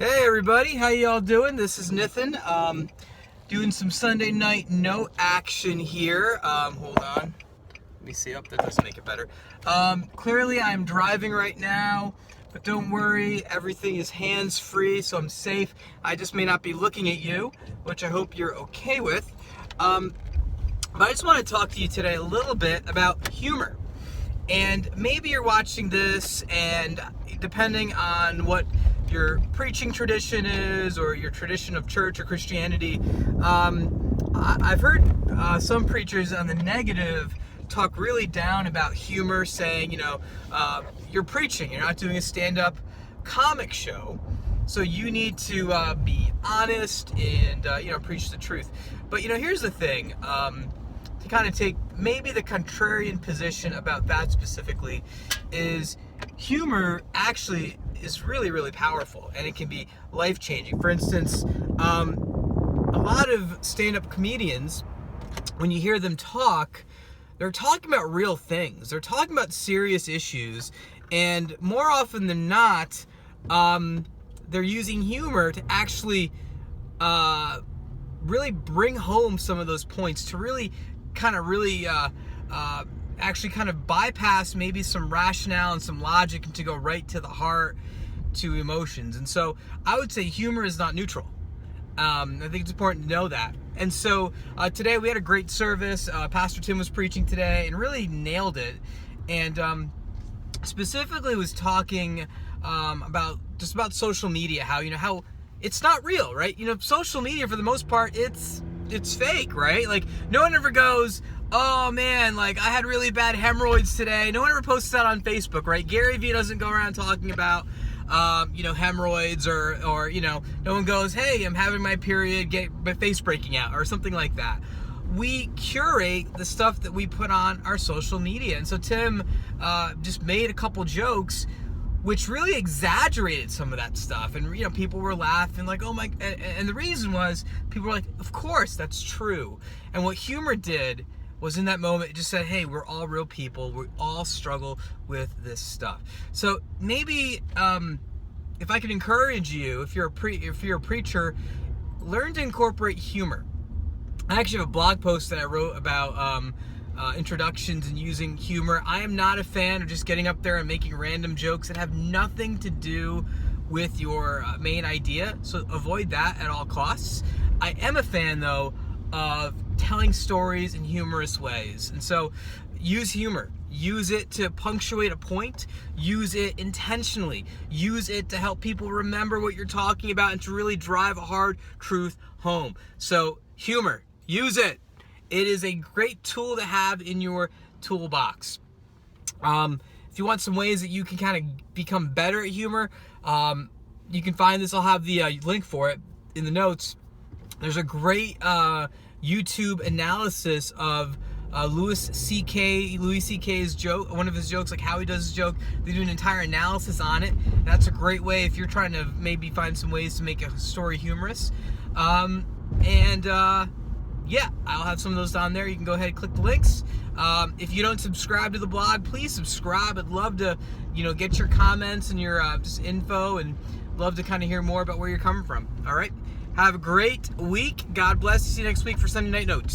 Hey everybody, how y'all doing? This is Nathan, doing some Sunday night note action here. Hold on, let me see. Up that doesn't make it better. Clearly I'm driving right now, but don't worry, everything is hands-free, so I'm safe. I just may not be looking at you, which I hope you're okay with. But I just want to talk to you today a little bit about humor. And maybe you're watching this, and depending on what your preaching tradition is, or your tradition of church or Christianity, I've heard some preachers on the negative talk really down about humor, saying, you're preaching, you're not doing a stand-up comic show, so you need to be honest and preach the truth. But here's the thing. To kind of take maybe the contrarian position about that specifically, is humor actually is really, really powerful, and it can be life-changing. For instance, a lot of stand-up comedians, when you hear them talk, they're talking about real things. They're talking about serious issues, and more often than not, they're using humor to actually really bring home some of those points, to really actually kind of bypass maybe some rationale and some logic, and to go right to the heart, to emotions. And so I would say humor is not neutral. I think it's important to know that. And so today we had a great service. Pastor Tim was preaching today and really nailed it, and specifically was talking about social media, how it's not real, right? Social media, for the most part, it's fake, right? Like, no one ever goes, oh man, like, I had really bad hemorrhoids today. No one ever posts that on Facebook, right? Gary Vee doesn't go around talking about hemorrhoids, or no one goes, hey, I'm having my period, get my face breaking out, or something like that. We curate the stuff that we put on our social media. And so Tim just made a couple jokes which really exaggerated some of that stuff, and people were laughing like, oh my, and the reason was, people were like, of course that's true. And what humor did was, in that moment, it just said, hey, we're all real people, we all struggle with this stuff. So maybe if I could encourage you, if you're a preacher, learn to incorporate humor. I actually have a blog post that I wrote about introductions and using humor. I am not a fan of just getting up there and making random jokes that have nothing to do with your main idea, so avoid that at all costs. I am a fan, though, of telling stories in humorous ways, and so use humor. Use it to punctuate a point. Use it intentionally. Use it to help people remember what you're talking about, and to really drive a hard truth home. So humor, use it. It is a great tool to have in your toolbox. If you want some ways that you can kind of become better at humor, you can find this. I'll have the link for it in the notes. There's a great YouTube analysis of Louis C.K.'s joke, one of his jokes, like how he does his joke. They do an entire analysis on it. That's a great way if you're trying to maybe find some ways to make a story humorous. Yeah, I'll have some of those down there. You can go ahead and click the links. If you don't subscribe to the blog, please subscribe. I'd love to, get your comments and your just info, and love to kind of hear more about where you're coming from. All right, have a great week. God bless. See you next week for Sunday Night Notes.